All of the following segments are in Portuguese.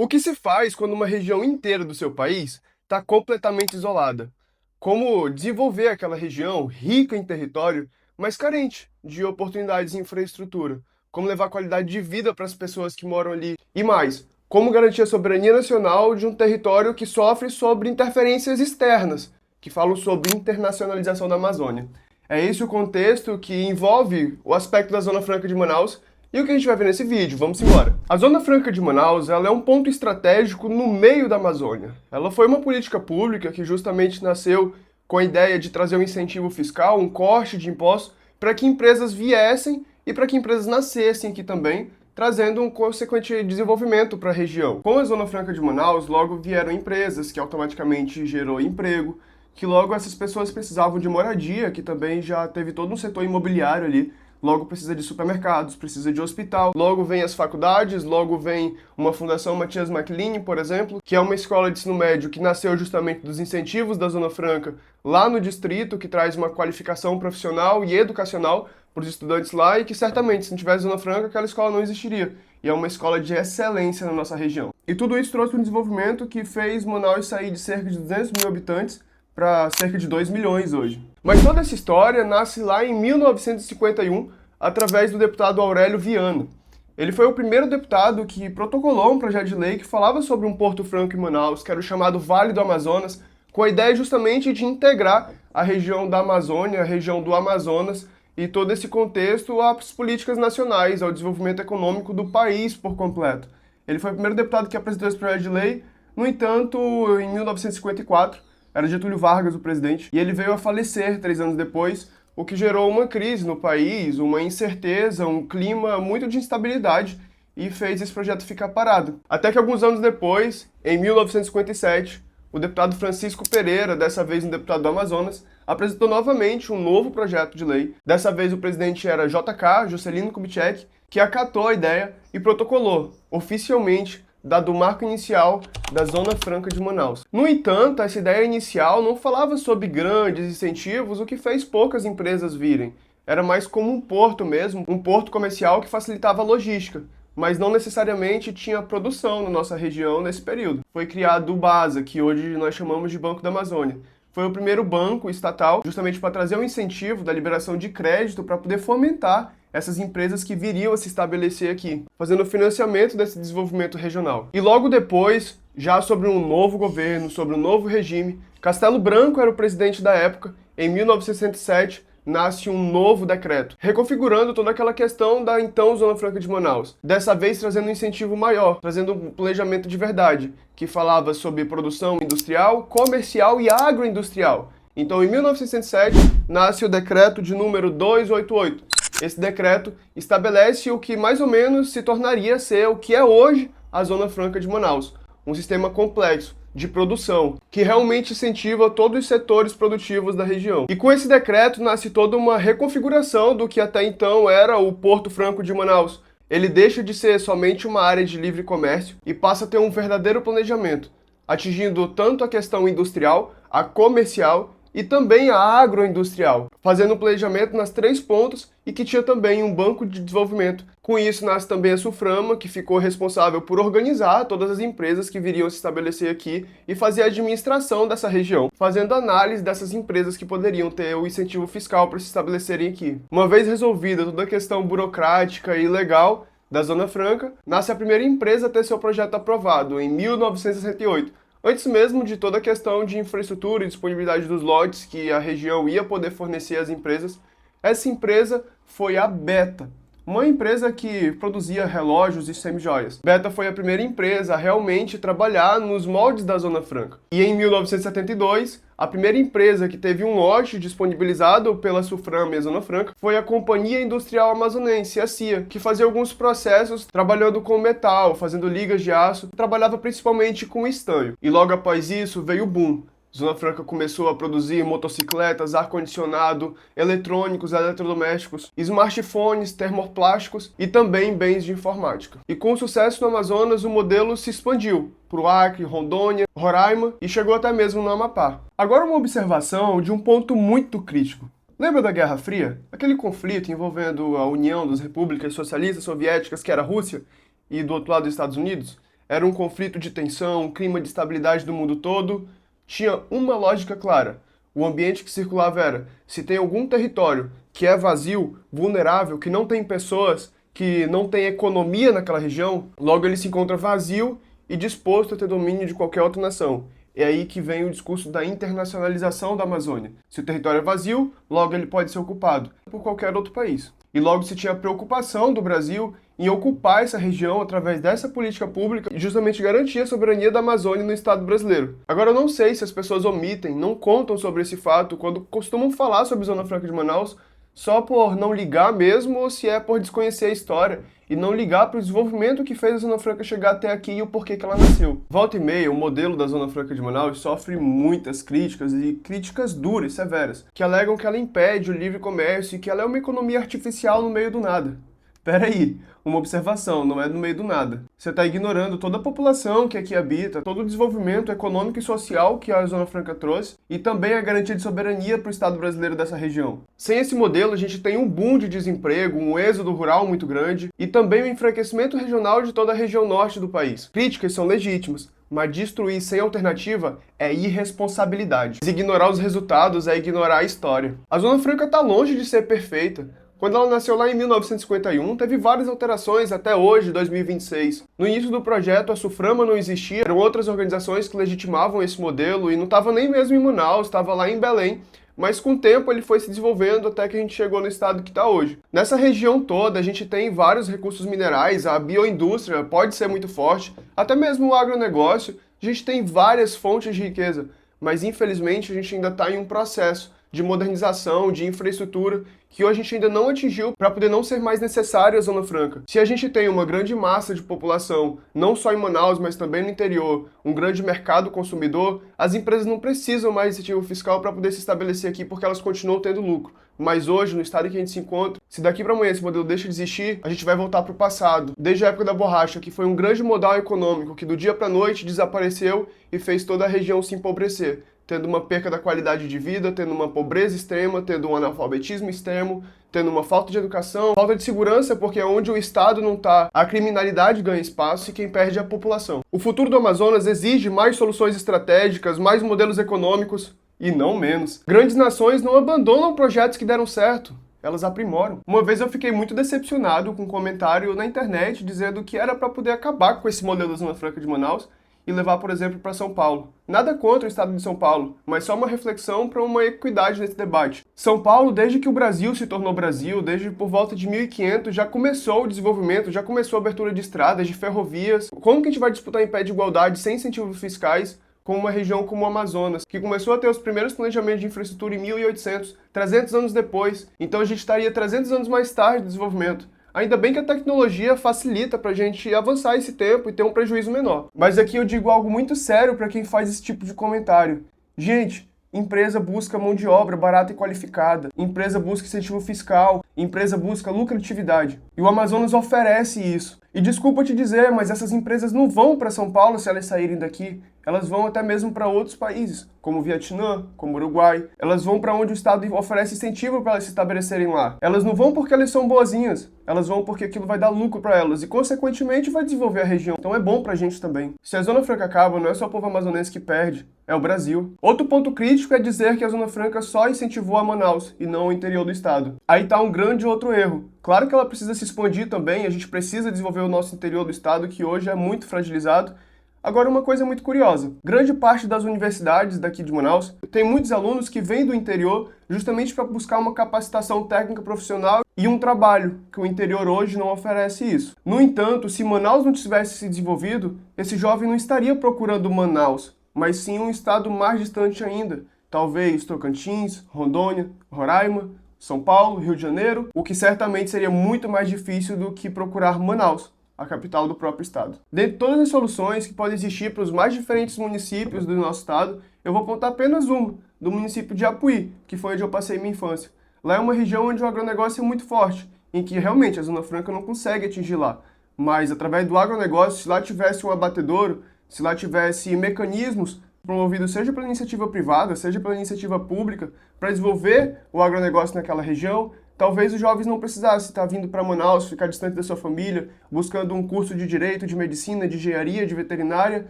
O que se faz quando uma região inteira do seu país está completamente isolada? Como desenvolver aquela região rica em território, mas carente de oportunidades e infraestrutura? Como levar qualidade de vida para as pessoas que moram ali? E mais, como garantir a soberania nacional de um território que sofre sobre interferências externas, que falam sobre internacionalização da Amazônia? É esse o contexto que envolve o aspecto da Zona Franca de Manaus e o que a gente vai ver nesse vídeo. Vamos embora. A Zona Franca de Manaus, ela é um ponto estratégico no meio da Amazônia. Ela foi uma política pública que justamente nasceu com a ideia de trazer um incentivo fiscal, um corte de impostos, para que empresas viessem e para que empresas nascessem aqui também, trazendo um consequente desenvolvimento para a região. Com a Zona Franca de Manaus, logo vieram empresas, que automaticamente gerou emprego, que logo essas pessoas precisavam de moradia, que também já teve todo um setor imobiliário ali. Logo precisa de supermercados, precisa de hospital, logo vem as faculdades, logo vem uma fundação Matias MacLean, por exemplo, que é uma escola de ensino médio que nasceu justamente dos incentivos da Zona Franca lá no distrito, que traz uma qualificação profissional e educacional para os estudantes lá e que certamente, se não tivesse Zona Franca, aquela escola não existiria. E é uma escola de excelência na nossa região. E tudo isso trouxe um desenvolvimento que fez Manaus sair de cerca de 200 mil habitantes para cerca de 2 milhões hoje. Mas toda essa história nasce lá em 1951, através do deputado Aurélio Viana. Ele foi o primeiro deputado que protocolou um projeto de lei que falava sobre um Porto Franco em Manaus, que era o chamado Vale do Amazonas, com a ideia justamente de integrar a região da Amazônia, a região do Amazonas, e todo esse contexto às políticas nacionais, ao desenvolvimento econômico do país por completo. Ele foi o primeiro deputado que apresentou esse projeto de lei. No entanto, em 1954, era Getúlio Vargas o presidente, e ele veio a falecer 3 anos depois, o que gerou uma crise no país, uma incerteza, um clima muito de instabilidade, e fez esse projeto ficar parado. Até que alguns anos depois, em 1957, o deputado Francisco Pereira, dessa vez um deputado do Amazonas, apresentou novamente um novo projeto de lei. Dessa vez o presidente era JK, Juscelino Kubitschek, que acatou a ideia e protocolou, oficialmente, dado o marco inicial da Zona Franca de Manaus. No entanto, essa ideia inicial não falava sobre grandes incentivos, o que fez poucas empresas virem. Era mais como um porto mesmo, um porto comercial que facilitava a logística, mas não necessariamente tinha produção na nossa região nesse período. Foi criado o BASA, que hoje nós chamamos de Banco da Amazônia. Foi o primeiro banco estatal justamente para trazer um incentivo da liberação de crédito para poder fomentar essas empresas que viriam a se estabelecer aqui, fazendo o financiamento desse desenvolvimento regional. E logo depois, já sobre um novo governo, sobre um novo regime, Castelo Branco era o presidente da época. Em 1967, nasce um novo decreto, reconfigurando toda aquela questão da então Zona Franca de Manaus. Dessa vez trazendo um incentivo maior, trazendo um planejamento de verdade, que falava sobre produção industrial, comercial e agroindustrial. Então, em 1967, nasce o decreto de número 288. Esse decreto estabelece o que mais ou menos se tornaria ser o que é hoje a Zona Franca de Manaus. Um sistema complexo de produção, que realmente incentiva todos os setores produtivos da região. E com esse decreto nasce toda uma reconfiguração do que até então era o Porto Franco de Manaus. Ele deixa de ser somente uma área de livre comércio e passa a ter um verdadeiro planejamento, atingindo tanto a questão industrial, a comercial e também a agroindustrial, fazendo um planejamento nas 3 pontas e que tinha também um banco de desenvolvimento. Com isso nasce também a Suframa, que ficou responsável por organizar todas as empresas que viriam se estabelecer aqui e fazer a administração dessa região, fazendo análise dessas empresas que poderiam ter o incentivo fiscal para se estabelecerem aqui. Uma vez resolvida toda a questão burocrática e legal da Zona Franca, nasce a primeira empresa a ter seu projeto aprovado, em 1968. Antes mesmo de toda a questão de infraestrutura e disponibilidade dos lotes que a região ia poder fornecer às empresas, essa empresa foi a Beta, uma empresa que produzia relógios e semijoias. Beta foi a primeira empresa a realmente trabalhar nos moldes da Zona Franca. E em 1972, a primeira empresa que teve um lote disponibilizado pela Suframa e a Zona Franca foi a Companhia Industrial Amazonense, a CIA, que fazia alguns processos trabalhando com metal, fazendo ligas de aço, trabalhava principalmente com estanho. E logo após isso veio o boom. Zona Franca começou a produzir motocicletas, ar-condicionado, eletrônicos, eletrodomésticos, smartphones, termoplásticos e também bens de informática. E com o sucesso no Amazonas, o modelo se expandiu para o Acre, Rondônia, Roraima e chegou até mesmo no Amapá. Agora uma observação de um ponto muito crítico. Lembra da Guerra Fria? Aquele conflito envolvendo a União das Repúblicas Socialistas Soviéticas, que era a Rússia, e do outro lado os Estados Unidos? Era um conflito de tensão, um clima de estabilidade do mundo todo? Tinha uma lógica clara. O ambiente que circulava era: se tem algum território que é vazio, vulnerável, que não tem pessoas, que não tem economia naquela região, logo ele se encontra vazio e disposto a ter domínio de qualquer outra nação. É aí que vem o discurso da internacionalização da Amazônia. Se o território é vazio, logo ele pode ser ocupado por qualquer outro país. E logo se tinha a preocupação do Brasil em ocupar essa região através dessa política pública e justamente garantir a soberania da Amazônia no Estado brasileiro. Agora, eu não sei se as pessoas omitem, não contam sobre esse fato quando costumam falar sobre Zona Franca de Manaus, só por não ligar mesmo ou se é por desconhecer a história e não ligar para o desenvolvimento que fez a Zona Franca chegar até aqui e o porquê que ela nasceu. Volta e meia, o modelo da Zona Franca de Manaus sofre muitas críticas e críticas duras e severas, que alegam que ela impede o livre comércio e que ela é uma economia artificial no meio do nada. Peraí, uma observação, não é no meio do nada. Você está ignorando toda a população que aqui habita, todo o desenvolvimento econômico e social que a Zona Franca trouxe e também a garantia de soberania para o Estado brasileiro dessa região. Sem esse modelo, a gente tem um boom de desemprego, um êxodo rural muito grande e também o enfraquecimento regional de toda a região norte do país. Críticas são legítimas, mas destruir sem alternativa é irresponsabilidade. Ignorar os resultados é ignorar a história. A Zona Franca está longe de ser perfeita. Quando ela nasceu lá em 1951, teve várias alterações até hoje, 2026. No início do projeto, a Suframa não existia, eram outras organizações que legitimavam esse modelo e não estava nem mesmo em Manaus, estava lá em Belém. Mas com o tempo ele foi se desenvolvendo até que a gente chegou no estado que está hoje. Nessa região toda a gente tem vários recursos minerais, a bioindústria pode ser muito forte, até mesmo o agronegócio, a gente tem várias fontes de riqueza, mas infelizmente a gente ainda está em um processo de modernização, de infraestrutura, que hoje a gente ainda não atingiu para poder não ser mais necessária a Zona Franca. Se a gente tem uma grande massa de população, não só em Manaus, mas também no interior, um grande mercado consumidor, as empresas não precisam mais de incentivo fiscal para poder se estabelecer aqui porque elas continuam tendo lucro. Mas hoje, no estado em que a gente se encontra, se daqui para amanhã esse modelo deixa de existir, a gente vai voltar para o passado. Desde a época da borracha, que foi um grande modal econômico que do dia para a noite desapareceu e fez toda a região se empobrecer, tendo uma perca da qualidade de vida, tendo uma pobreza extrema, tendo um analfabetismo extremo, tendo uma falta de educação, falta de segurança, porque onde o Estado não está, a criminalidade ganha espaço e quem perde é a população. O futuro do Amazonas exige mais soluções estratégicas, mais modelos econômicos e não menos. Grandes nações não abandonam projetos que deram certo. Elas aprimoram. Uma vez eu fiquei muito decepcionado com um comentário na internet dizendo que era para poder acabar com esse modelo da Zona Franca de Manaus e levar, por exemplo, para São Paulo. Nada contra o estado de São Paulo, mas só uma reflexão para uma equidade nesse debate. São Paulo, desde que o Brasil se tornou Brasil, desde por volta de 1500, já começou o desenvolvimento, já começou a abertura de estradas, de ferrovias. Como que a gente vai disputar em pé de igualdade, sem incentivos fiscais, com uma região como o Amazonas, que começou a ter os primeiros planejamentos de infraestrutura em 1800, 300 anos depois. Então a gente estaria 300 anos mais tarde do desenvolvimento. Ainda bem que a tecnologia facilita para a gente avançar esse tempo e ter um prejuízo menor. Mas aqui eu digo algo muito sério para quem faz esse tipo de comentário. Gente, empresa busca mão de obra barata e qualificada, empresa busca incentivo fiscal, empresa busca lucratividade. E o Amazonas oferece isso. E desculpa te dizer, mas essas empresas não vão para São Paulo se elas saírem daqui. Elas vão até mesmo para outros países, como o Vietnã, como o Uruguai. Elas vão para onde o Estado oferece incentivo para elas se estabelecerem lá. Elas não vão porque elas são boazinhas. Elas vão porque aquilo vai dar lucro para elas e, consequentemente, vai desenvolver a região. Então é bom para a gente também. Se a Zona Franca acaba, não é só o povo amazonense que perde, é o Brasil. Outro ponto crítico é dizer que a Zona Franca só incentivou a Manaus e não o interior do estado. Aí está um grande outro erro. Claro que ela precisa se expandir também, a gente precisa desenvolver o nosso interior do estado, que hoje é muito fragilizado. Agora, uma coisa muito curiosa, grande parte das universidades daqui de Manaus tem muitos alunos que vêm do interior justamente para buscar uma capacitação técnica profissional e um trabalho, que o interior hoje não oferece isso. No entanto, se Manaus não tivesse se desenvolvido, esse jovem não estaria procurando Manaus, mas sim um estado mais distante ainda, talvez Tocantins, Rondônia, Roraima, São Paulo, Rio de Janeiro, o que certamente seria muito mais difícil do que procurar Manaus, a capital do próprio estado. Dentre todas as soluções que podem existir para os mais diferentes municípios do nosso estado, eu vou apontar apenas uma, do município de Apuí, que foi onde eu passei minha infância. Lá é uma região onde o agronegócio é muito forte, em que realmente a Zona Franca não consegue atingir lá. Mas através do agronegócio, se lá tivesse um abatedouro, se lá tivesse mecanismos promovidos seja pela iniciativa privada, seja pela iniciativa pública, para desenvolver o agronegócio naquela região, talvez os jovens não precisassem estar vindo para Manaus, ficar distante da sua família, buscando um curso de direito, de medicina, de engenharia, de veterinária,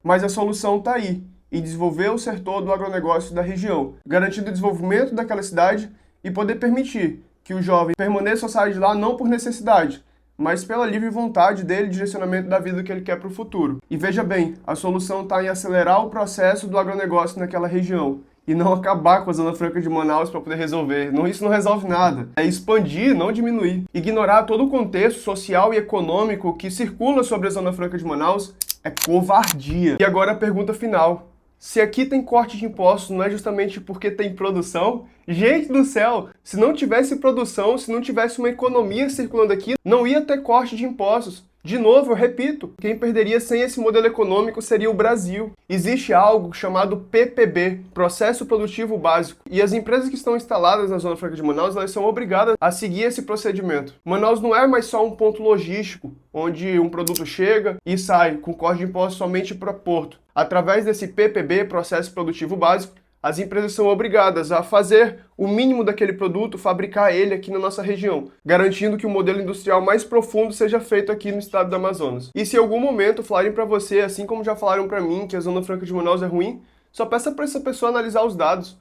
mas a solução está aí, em desenvolver o setor do agronegócio da região, garantindo o desenvolvimento daquela cidade e poder permitir que o jovem permaneça ou saia de lá não por necessidade, mas pela livre vontade dele, direcionamento da vida que ele quer para o futuro. E veja bem, a solução está em acelerar o processo do agronegócio naquela região e não acabar com a Zona Franca de Manaus para poder resolver. Isso não resolve nada. É expandir, não diminuir. Ignorar todo o contexto social e econômico que circula sobre a Zona Franca de Manaus é covardia. E agora a pergunta final. Se aqui tem corte de impostos, não é justamente porque tem produção? Gente do céu, se não tivesse produção, se não tivesse uma economia circulando aqui, não ia ter corte de impostos. De novo, eu repito, quem perderia sem esse modelo econômico seria o Brasil. Existe algo chamado PPB, Processo Produtivo Básico, e as empresas que estão instaladas na Zona Franca de Manaus, elas são obrigadas a seguir esse procedimento. Manaus não é mais só um ponto logístico, onde um produto chega e sai com corte de impostos somente para Porto. Através desse PPB, Processo Produtivo Básico, as empresas são obrigadas a fazer o mínimo daquele produto, fabricar ele aqui na nossa região, garantindo que o modelo industrial mais profundo seja feito aqui no estado do Amazonas. E se em algum momento falarem para você, assim como já falaram para mim, que a Zona Franca de Manaus é ruim, só peça para essa pessoa analisar os dados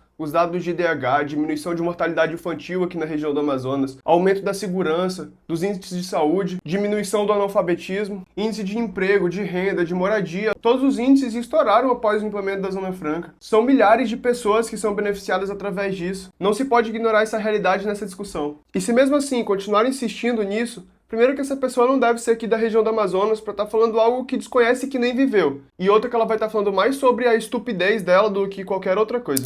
de IDH, diminuição de mortalidade infantil aqui na região do Amazonas, aumento da segurança, dos índices de saúde, diminuição do analfabetismo, índice de emprego, de renda, de moradia. Todos os índices estouraram após o implemento da Zona Franca. São milhares de pessoas que são beneficiadas através disso. Não se pode ignorar essa realidade nessa discussão. E se mesmo assim continuar insistindo nisso, primeiro que essa pessoa não deve ser aqui da região do Amazonas para estar falando algo que desconhece e que nem viveu. E outra que ela vai estar falando mais sobre a estupidez dela do que qualquer outra coisa.